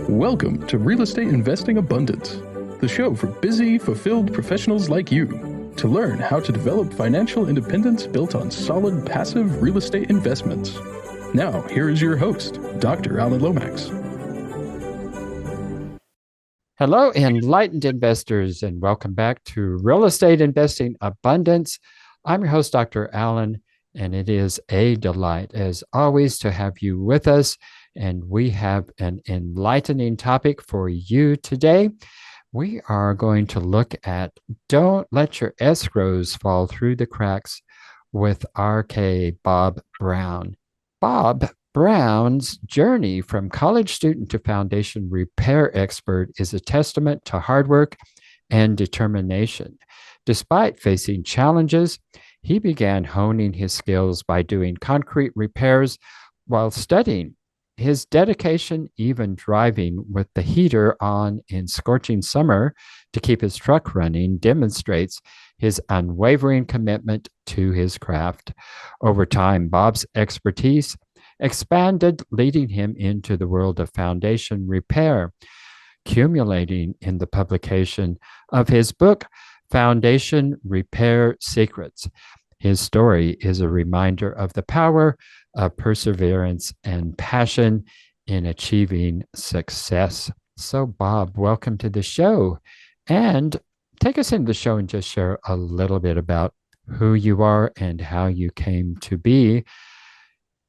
Welcome to Real Estate Investing Abundance, the show for busy, fulfilled professionals like you to learn how to develop financial independence built on solid, passive real estate investments. Now, here is your host, Dr. Alan Lomax. Hello, enlightened investors, and welcome back to Real Estate Investing Abundance. I'm your host, Dr. Alan, and it is a delight, as always, to have you with us. And we have an enlightening topic for you today. We are going to look at Don't Let Your Escrows Fall Through the Cracks with RK Bob Brown. Bob Brown's journey from college student to foundation repair expert is a testament to hard work and determination. Despite facing challenges, he began honing his skills by doing concrete repairs while studying. His dedication, even driving with the heater on in scorching summer to keep his truck running, demonstrates his unwavering commitment to his craft. Over time, Bob's expertise expanded, leading him into the world of foundation repair, culminating in the publication of his book, Foundation Repair Secrets. His story is a reminder of the power of perseverance and passion in achieving success. So, Bob, welcome to the show. And take us into the show and just share a little bit about who you are and how you came to be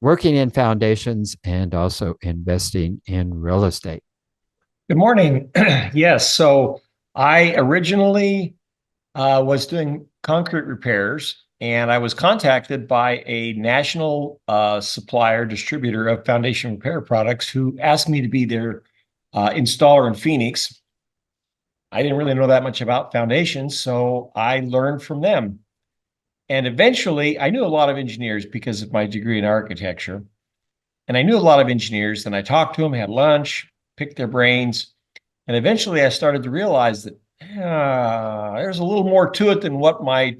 working in foundations and also investing in real estate. Good morning. Yes, so I originally was doing concrete repairs, and I was contacted by a national supplier, distributor of foundation repair products who asked me to be their installer in Phoenix. I didn't really know that much about foundations, so I learned from them. And eventually, I knew a lot of engineers because of my degree in architecture. And I knew a lot of engineers, and I talked to them, had lunch, picked their brains. And eventually, I started to realize that there's a little more to it than what my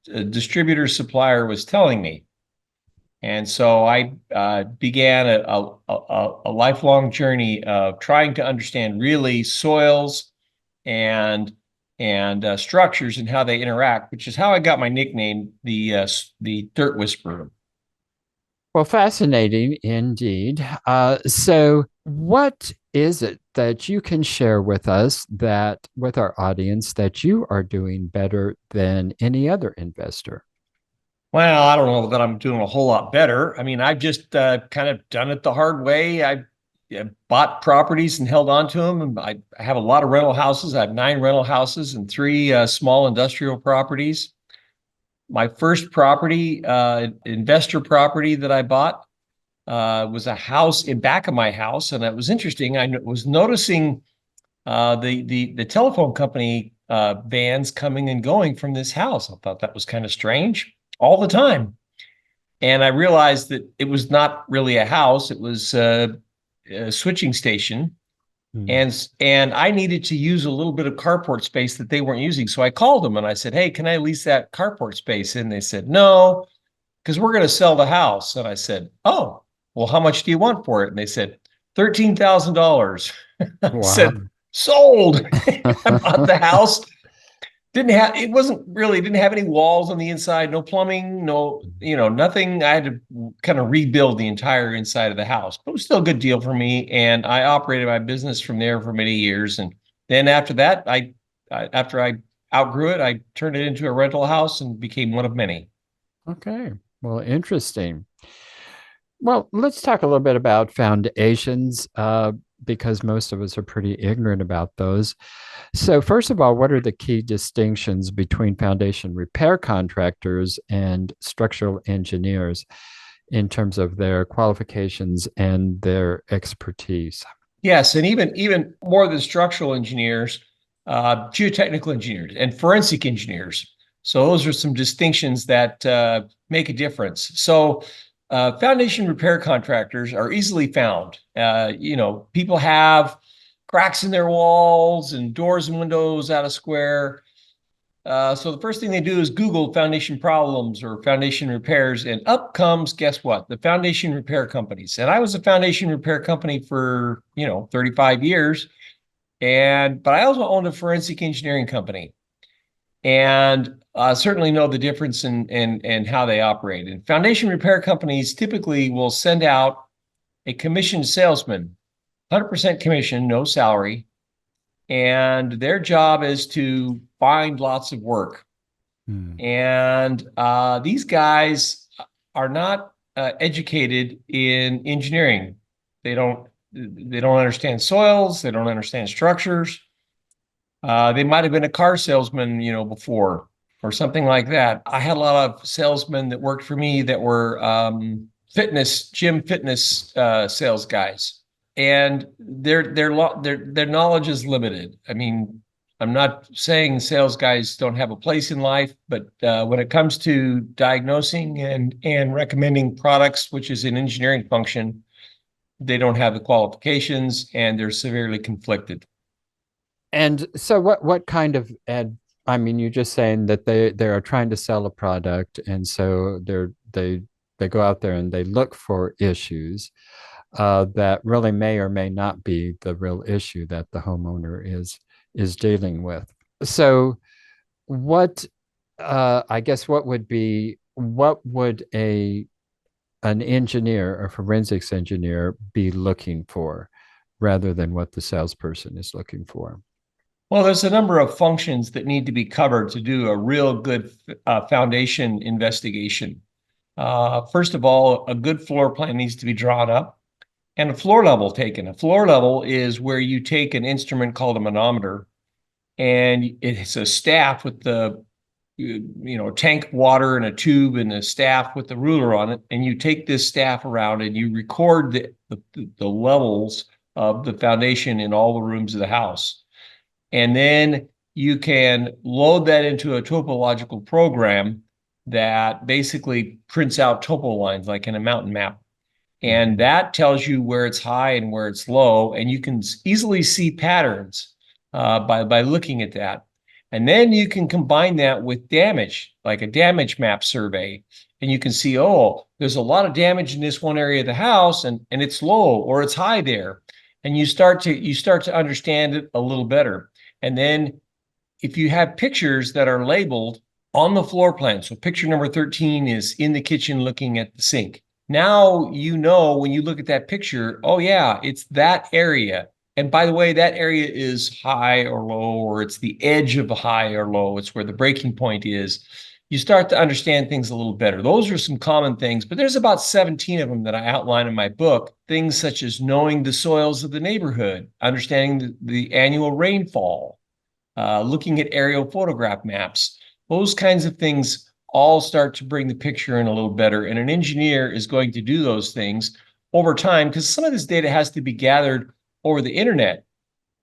distributor supplier was telling me. And so I began a lifelong journey of trying to understand really soils and structures and how they interact, which is how I got my nickname, the Dirt Whisperer. Well, fascinating indeed. So what is it that you can share with us, that with our audience, that you are doing better than any other investor? Well, I don't know that I'm doing a whole lot better. I mean, I've just kind of done it the hard way. I bought properties and held on to them. And I have a lot of rental houses. I have 9 rental houses and 3 small industrial properties. My first property, investor property that I bought, was a house in back of my house. And it was interesting. I was noticing the telephone company vans coming and going from this house. I thought that was kind of strange all the time. And I realized that it was not really a house. It was a switching station. And I needed to use a little bit of carport space that they weren't using. So I called them and I said, hey, can I lease that carport space? And they said, no, because we're going to sell the house. And I said, oh, well, how much do you want for it? And they said, $13,000. I said, sold. I bought the house. Didn't have any walls on the inside, no plumbing, nothing. I had to kind of rebuild the entire inside of the house, but it was still a good deal for me. And I operated my business from there for many years. And then after that, after I outgrew it, I turned it into a rental house and became one of many. Okay. Well, interesting. Well, let's talk a little bit about foundations, because most of us are pretty ignorant about those. So first of all, what are the key distinctions between foundation repair contractors and structural engineers in terms of their qualifications and their expertise? Yes, and even more than structural engineers, geotechnical engineers and forensic engineers. So those are some distinctions that make a difference. So foundation repair contractors are easily found. People have cracks in their walls and doors and windows out of square. So the first thing they do is Google foundation problems or foundation repairs, and up comes, guess what? The foundation repair companies. And I was a foundation repair company for, 35 years. But I also owned a forensic engineering company, and certainly know the difference in how they operate. And foundation repair companies typically will send out a commissioned salesman, 100% commission, no salary, and their job is to find lots of work. And these guys are not educated in engineering. They don't understand soils. They don't understand structures. They might have been a car salesman, before or something like that. I had a lot of salesmen that worked for me that were gym fitness sales guys, and their knowledge is limited. I mean, I'm not saying sales guys don't have a place in life, but when it comes to diagnosing and recommending products, which is an engineering function, they don't have the qualifications and they're severely conflicted. And so what kind of I mean, you're just saying that they are trying to sell a product, and so they go out there and they look for issues that really may or may not be the real issue that the homeowner is dealing with. So what I guess what would an engineer, a forensics engineer, be looking for rather than what the salesperson is looking for? Well, there's a number of functions that need to be covered to do a real good foundation investigation. First of all, a good floor plan needs to be drawn up and a floor level taken. A floor level is where you take an instrument called a manometer, and it's a staff with the tank of water and a tube and a staff with the ruler on it, and you take this staff around and you record the levels of the foundation in all the rooms of the house. And then you can load that into a topological program that basically prints out topo lines like in a mountain map. And that tells you where it's high and where it's low. And you can easily see patterns by looking at that. And then you can combine that with damage, like a damage map survey. And you can see, oh, there's a lot of damage in this one area of the house, and it's low or it's high there. And you start to understand it a little better. And then if you have pictures that are labeled on the floor plan, so picture number 13 is in the kitchen looking at the sink. Now, when you look at that picture, oh yeah, it's that area. And by the way, that area is high or low, or it's the edge of a high or low. It's where the breaking point is. You start to understand things a little better. Those are some common things, but there's about 17 of them that I outline in my book. Things such as knowing the soils of the neighborhood, understanding the annual rainfall, looking at aerial photograph maps. Those kinds of things all start to bring the picture in a little better. And an engineer is going to do those things over time because some of this data has to be gathered over the internet.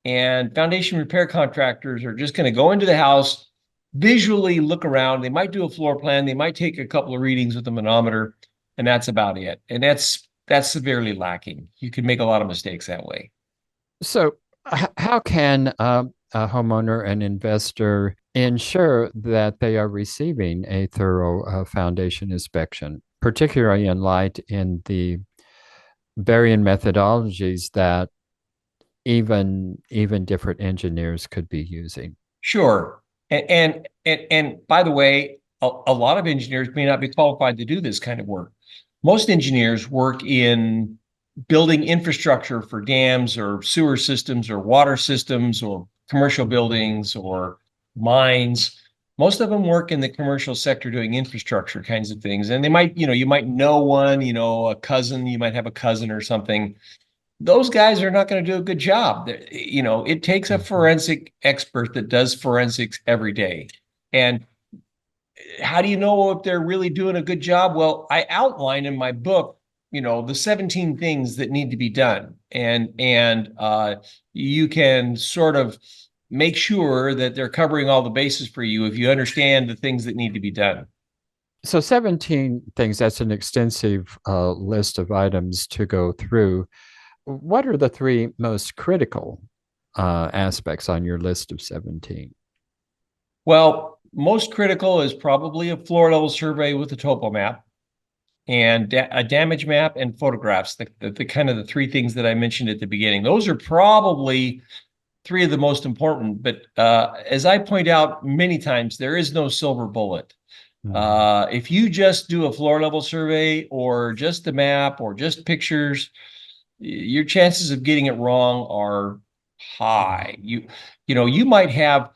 And foundation repair contractors are just going to go into the house, visually look around. They might do a floor plan. They might take a couple of readings with a manometer, and that's about it. And that's severely lacking. You can make a lot of mistakes that way. So how can a homeowner, an investor, ensure that they are receiving a thorough foundation inspection, particularly in light in the varying methodologies that even different engineers could be using? Sure. And by the way, a lot of engineers may not be qualified to do this kind of work. Most engineers work in building infrastructure for dams or sewer systems or water systems or commercial buildings or mines. Most of them work in the commercial sector doing infrastructure kinds of things. And they might, you might know one, a cousin, you might have a cousin or something. Those guys are not going to do a good job. It takes a forensic expert that does forensics every day. And how do you know if they're really doing a good job? Well, I outline in my book, the 17 things that need to be done. And you can sort of make sure that they're covering all the bases for you if you understand the things that need to be done. So 17 things, that's an extensive list of items to go through. What are the three most critical aspects on your list of 17? Well, Most critical is probably a floor level survey with a topo map and a damage map and photographs, the kind of the three things that I mentioned at the beginning. Those are probably three of the most important, but as I point out many times, there is no silver bullet. If you just do a floor level survey or just a map or just pictures, your chances of getting it wrong are high. You might have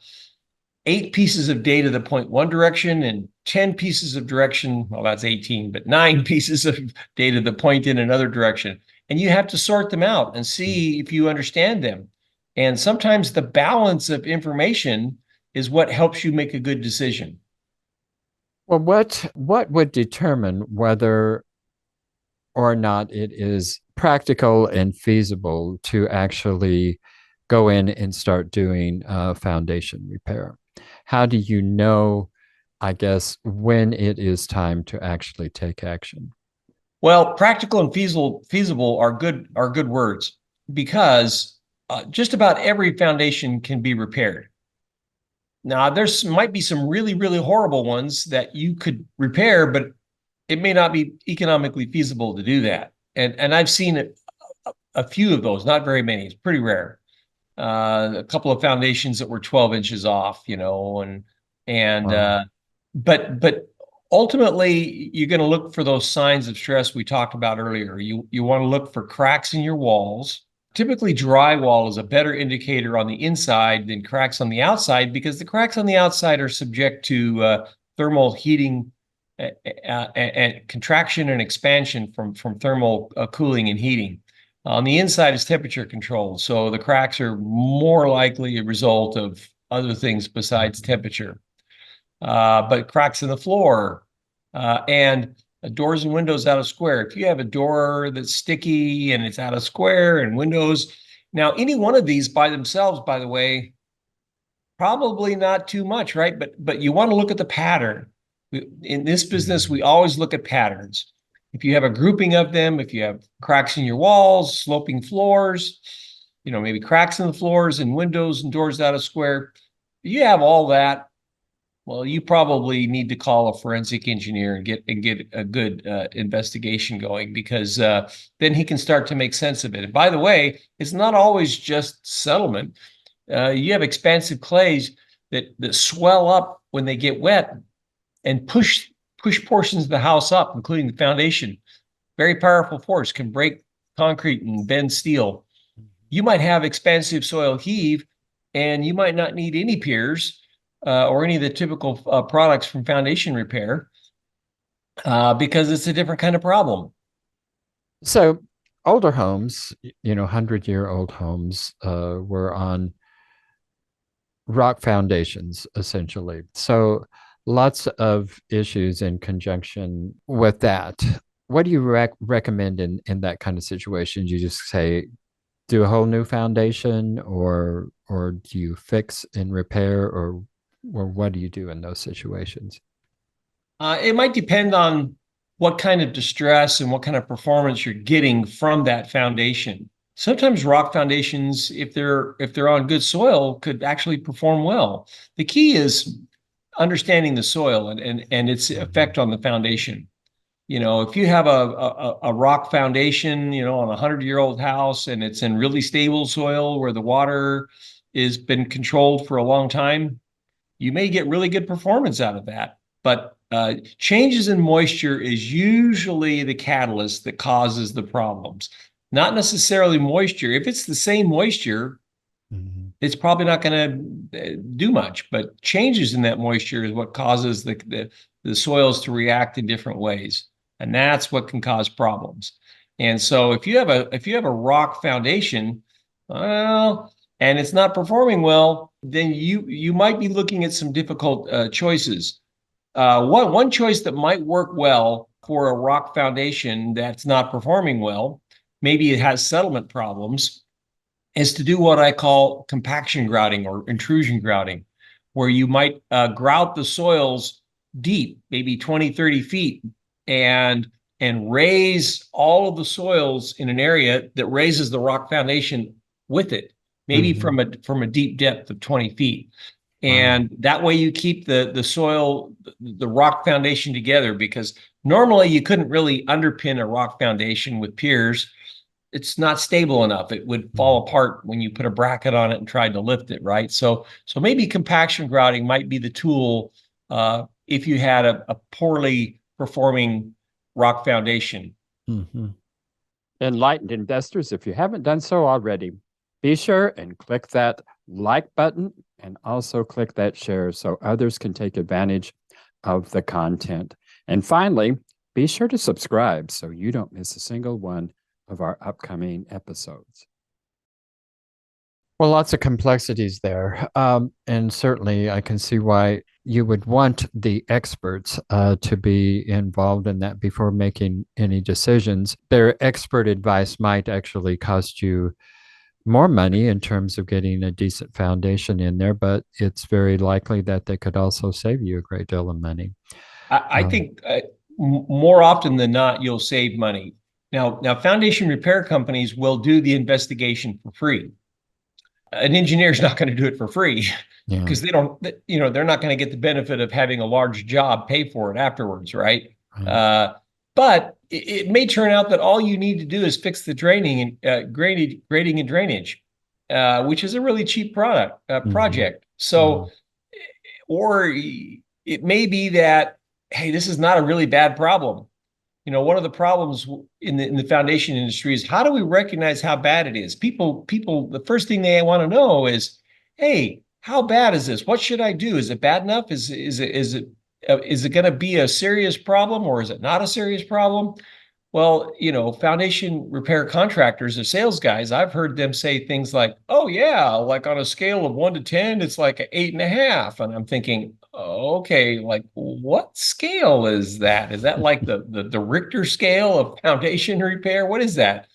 8 pieces of data that point one direction and 10 pieces of direction. Well, that's 18, but 9 pieces of data that point in another direction. And you have to sort them out and see if you understand them. And sometimes the balance of information is what helps you make a good decision. Well, what would determine whether or not it is practical and feasible to actually go in and start doing foundation repair? How do you know, I guess, when it is time to actually take action? Well, practical and feasible are good words because just about every foundation can be repaired. Now, there's might be some really, really horrible ones that you could repair, but it may not be economically feasible to do that. And I've seen a few of those, not very many. It's pretty rare. A couple of foundations that were 12 inches off, Wow. but ultimately you're going to look for those signs of stress we talked about earlier. You want to look for cracks in your walls. Typically, drywall is a better indicator on the inside than cracks on the outside because the cracks on the outside are subject to thermal heating and contraction and expansion from thermal cooling and heating. On the inside is temperature controlled, so the cracks are more likely a result of other things besides temperature. But cracks in the floor and doors and windows out of square. If you have a door that's sticky and it's out of square and windows, now any one of these by themselves, by the way, probably not too much, right? But you want to look at the pattern. In this business, we always look at patterns. If you have a grouping of them, if you have cracks in your walls, sloping floors, maybe cracks in the floors and windows and doors out of square, you have all that. Well, you probably need to call a forensic engineer and get a good investigation going because then he can start to make sense of it. And by the way, it's not always just settlement. You have expansive clays that swell up when they get wet and push portions of the house up, including the foundation. Very powerful force, can break concrete and bend steel. You might have expansive soil heave, and you might not need any piers or any of the typical products from foundation repair because it's a different kind of problem. So older homes, 100-year-old homes, were on rock foundations, essentially. So lots of issues in conjunction with that. What do you recommend in that kind of situation? Do you just say, do a whole new foundation, or do you fix and repair, or what do you do in those situations? It might depend on what kind of distress and what kind of performance you're getting from that foundation. Sometimes rock foundations, if they're on good soil, could actually perform well. The key is understanding the soil and its effect on the foundation. If you have a rock foundation, on a 100-year-old house and it's in really stable soil where the water has been controlled for a long time, you may get really good performance out of that. But changes in moisture is usually the catalyst that causes the problems, not necessarily moisture. If it's the same moisture, it's probably not going to do much, but changes in that moisture is what causes the soils to react in different ways. And that's what can cause problems. And so if you have a rock foundation, well, and it's not performing well, then you might be looking at some difficult choices. One choice that might work well for a rock foundation that's not performing well, maybe it has settlement problems, is to do what I call compaction grouting or intrusion grouting, where you might grout the soils deep, maybe 20, 30 feet, and raise all of the soils in an area that raises the rock foundation with it, maybe from a deep depth of 20 feet. And that way you keep the soil, the rock foundation together, because normally you couldn't really underpin a rock foundation with piers. It's not stable enough. It would fall apart when you put a bracket on it and tried to lift it, right? So maybe compaction grouting might be the tool if you had a poorly performing rock foundation. Enlightened investors, if you haven't done so already, be sure and click that like button and also click that share so others can take advantage of the content. And finally, be sure to subscribe so you don't miss a single one of our upcoming episodes. Well, lots of complexities there. And certainly I can see why you would want the experts to be involved in that before making any decisions. Their expert advice might actually cost you more money in terms of getting a decent foundation in there, but it's very likely that they could also save you a great deal of money. I think more often than not, you'll save money. Now, foundation repair companies will do the investigation for free. An engineer is not going to do it for free because they're not going to get the benefit of having a large job pay for it afterwards, right? But it may turn out that all you need to do is fix the grading and drainage, which is a really cheap project. So, or it may be that, hey, this is not a really bad problem. One of the problems in the foundation industry is, how do we recognize how bad it is? People, the first thing they want to know is, hey, how bad is this? What should I do? Is it bad enough? Is it going to be a serious problem, or is it not a serious problem? Well, foundation repair contractors or sales guys, I've heard them say things like, oh yeah, like on a scale of 1 to 10, it's like an 8.5. And I'm thinking, okay, like what scale is that? Is that like the Richter scale of foundation repair? What is that?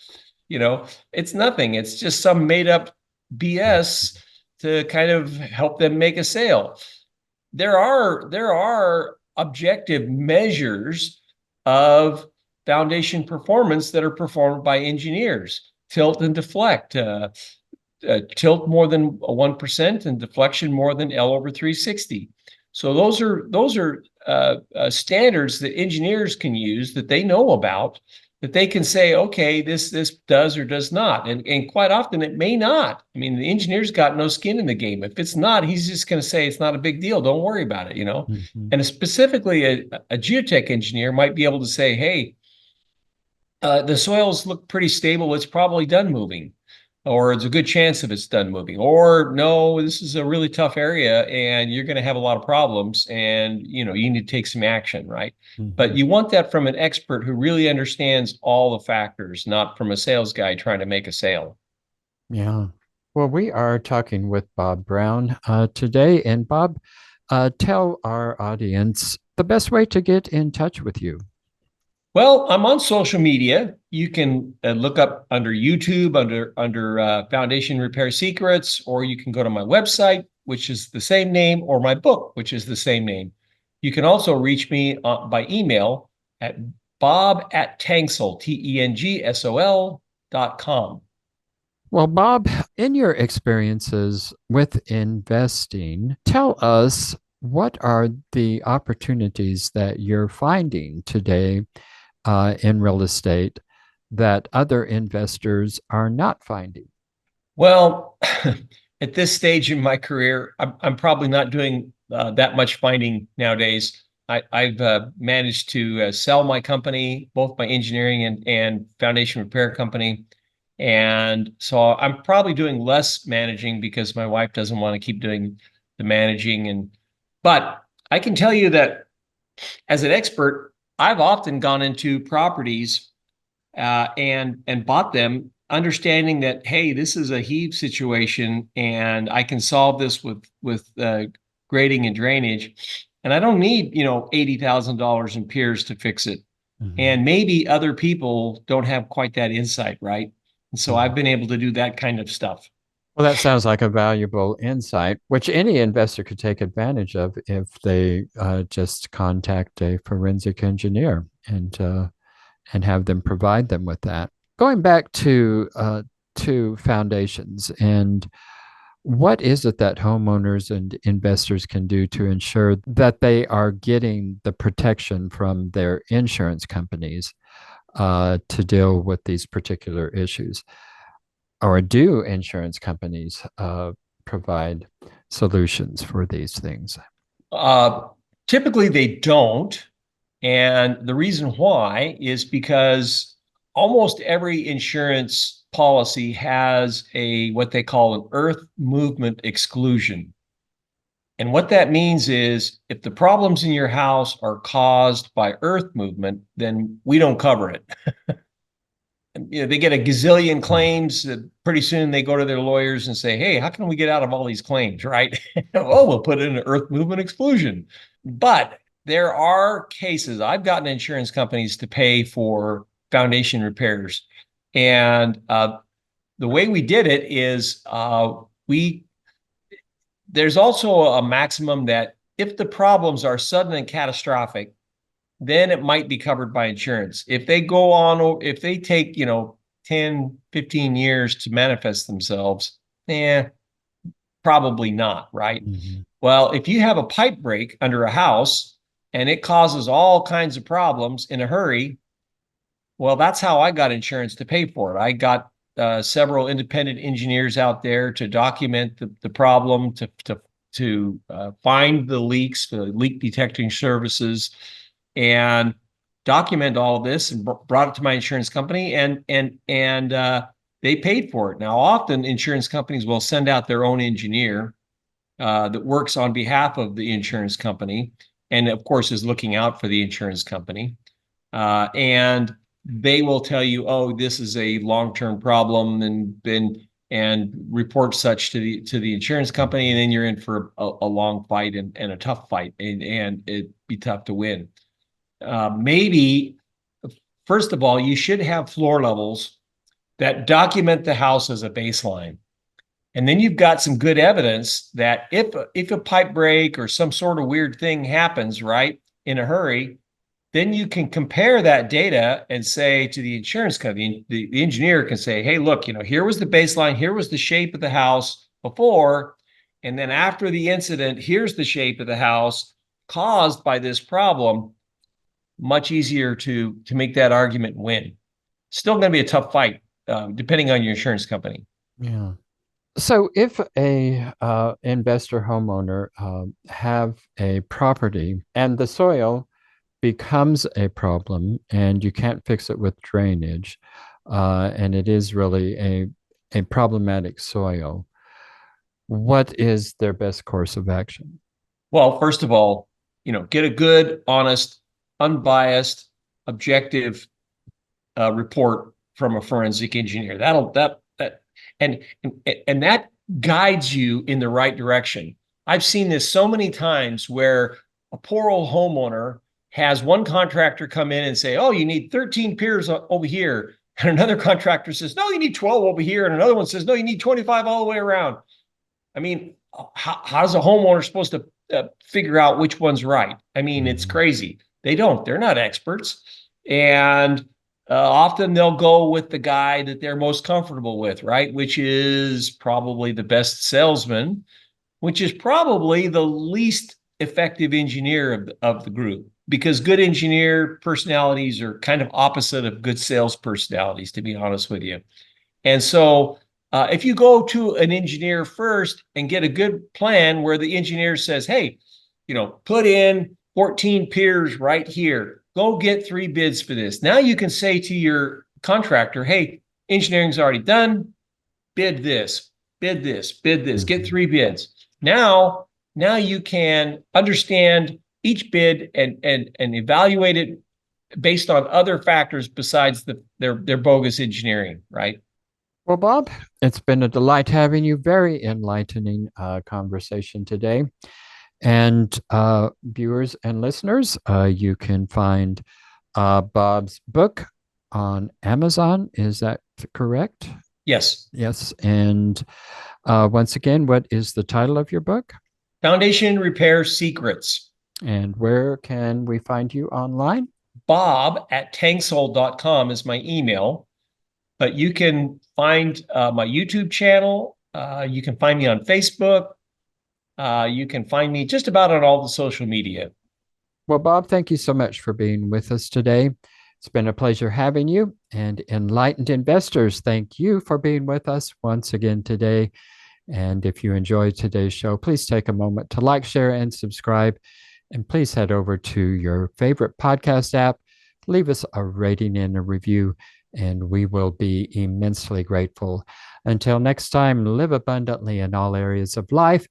It's nothing. It's just some made up BS to kind of help them make a sale. There are objective measures of foundation performance that are performed by engineers. Tilt and deflect. Tilt more than 1% and deflection more than L over 360. So those are standards that engineers can use, that they know about, that they can say, okay, this does or does not. And quite often it may not. I mean, the engineer's got no skin in the game. If it's not, he's just going to say it's not a big deal. Don't worry about it, And specifically a geotech engineer might be able to say, hey, the soils look pretty stable. It's probably done moving, or it's a good chance of it's done moving, or no, this is a really tough area and you're going to have a lot of problems and, you need to take some action, right? But you want that from an expert who really understands all the factors, not from a sales guy trying to make a sale. Yeah. Well, we are talking with Bob Brown today. And Bob, tell our audience the best way to get in touch with you. Well, I'm on social media. You can look up under YouTube, under Foundation Repair Secrets, or you can go to my website, which is the same name, or my book, which is the same name. You can also reach me by email at bob@tengsol, TENGSOL.com. Well, Bob, in your experiences with investing, tell us, what are the opportunities that you're finding today in real estate that other investors are not finding? Well, at this stage in my career, I'm probably not doing that much finding nowadays. I've managed to sell my company, both my engineering and foundation repair company. And so I'm probably doing less managing because my wife doesn't want to keep doing the managing. But I can tell you that as an expert, I've often gone into properties and bought them, understanding that, hey, this is a heave situation and I can solve this with grading and drainage. And I don't need, $80,000 in piers to fix it. And maybe other people don't have quite that insight, right? And so I've been able to do that kind of stuff. Well, that sounds like a valuable insight, which any investor could take advantage of if they just contact a forensic engineer and have them provide them with that. Going back to foundations, and What is it that homeowners and investors can do to ensure that they are getting the protection from their insurance companies to deal with these particular issues? Or do insurance companies provide solutions for these things? Typically, they don't. And the reason why is because almost every insurance policy has what they call an earth movement exclusion. And what that means is if the problems in your house are caused by earth movement, then we don't cover it. They get a gazillion claims. Pretty soon they go to their lawyers and say, hey, how can we get out of all these claims, right? Oh, we'll put in an earth movement exclusion. But there are cases, I've gotten insurance companies to pay for foundation repairs. And the way we did it is there's also a maximum that if the problems are sudden and catastrophic, then it might be covered by insurance. If they take, 10, 15 years to manifest themselves, probably not, right? Mm-hmm. Well, if you have a pipe break under a house and it causes all kinds of problems in a hurry, well, that's how I got insurance to pay for it. I got several independent engineers out there to document the problem, to find the leaks, the leak detecting services, and document all of this, and brought it to my insurance company, and they paid for it. Now, often insurance companies will send out their own engineer that works on behalf of the insurance company, and of course is looking out for the insurance company, and they will tell you, oh, this is a long-term problem, and report such to the insurance company, and then you're in for a long fight and a tough fight, and it'd be tough to win. Maybe, first of all, you should have floor levels that document the house as a baseline. And then you've got some good evidence that if a pipe break or some sort of weird thing happens, right, in a hurry, then you can compare that data and say to the insurance company, the engineer can say, hey, look, here was the baseline, here was the shape of the house before, and then after the incident, here's the shape of the house caused by this problem. Much easier to make that argument win. Still going to be a tough fight, depending on your insurance company. Yeah. So if a investor homeowner have a property and the soil becomes a problem and you can't fix it with drainage, and it is really a problematic soil, what is their best course of action? Well, first of all, get a good, honest, unbiased, objective report from a forensic engineer. And that guides you in the right direction. I've seen this so many times where a poor old homeowner has one contractor come in and say, oh, you need 13 piers over here. And another contractor says, no, you need 12 over here. And another one says, no, you need 25 all the way around. I mean, how's a homeowner supposed to figure out which one's right? I mean, it's crazy. They don't. They're not experts. And often they'll go with the guy that they're most comfortable with, right? Which is probably the best salesman, which is probably the least effective engineer of the group, because good engineer personalities are kind of opposite of good sales personalities, to be honest with you. And so if you go to an engineer first and get a good plan where the engineer says, hey, put in 14 piers right here, go get 3 bids for this. Now you can say to your contractor, hey, engineering's already done, bid this, bid this, bid this, get 3 bids. Now you can understand each bid and evaluate it based on other factors besides their bogus engineering, right? Well, Bob, it's been a delight having you. Very enlightening conversation today. And viewers and listeners, you can find Bob's book on Amazon. Is that correct? Yes. Yes. And once again, what is the title of your book? Foundation Repair Secrets. And where can we find you online? bob@tanksol.com is my email. But you can find my YouTube channel, You can find me on Facebook. You can find me just about on all the social media. Well, Bob, thank you so much for being with us today. It's been a pleasure having you. And enlightened investors, thank you for being with us once again today. And if you enjoyed today's show, please take a moment to like, share, and subscribe. And please head over to your favorite podcast app, leave us a rating and a review, and we will be immensely grateful. Until next time, live abundantly in all areas of life,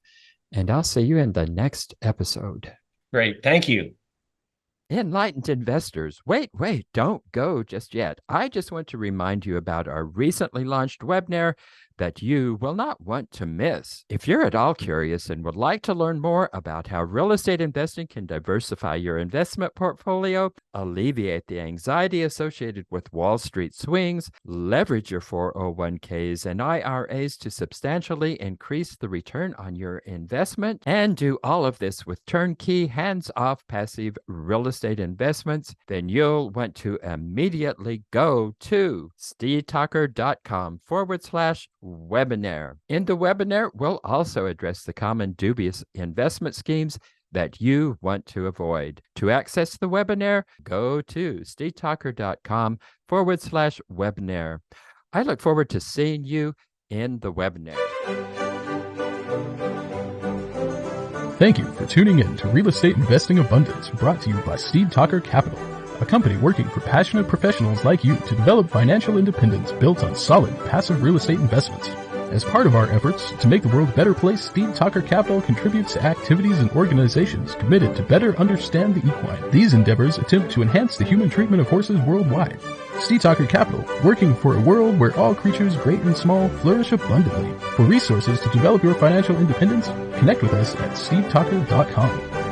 and I'll see you in the next episode. Great. Thank you. Enlightened investors, wait, don't go just yet. I just want to remind you about our recently launched webinar that you will not want to miss. If you're at all curious and would like to learn more about how real estate investing can diversify your investment portfolio, alleviate the anxiety associated with Wall Street swings, leverage your 401ks and IRAs to substantially increase the return on your investment, and do all of this with turnkey, hands-off passive real estate investments, then you'll want to immediately go to stevetalker.com/webinar. In the webinar, we'll also address the common dubious investment schemes that you want to avoid. To access the webinar, go to stevetalker.com/webinar. I look forward to seeing you in the webinar. Thank you for tuning in to Real Estate Investing Abundance, brought to you by Steve Talker Capital, a company working for passionate professionals like you to develop financial independence built on solid, passive real estate investments. As part of our efforts to make the world a better place, Steve Talker Capital contributes to activities and organizations committed to better understand the equine. These endeavors attempt to enhance the human treatment of horses worldwide. Steve Talker Capital, working for a world where all creatures, great and small, flourish abundantly. For resources to develop your financial independence, connect with us at stevetalker.com.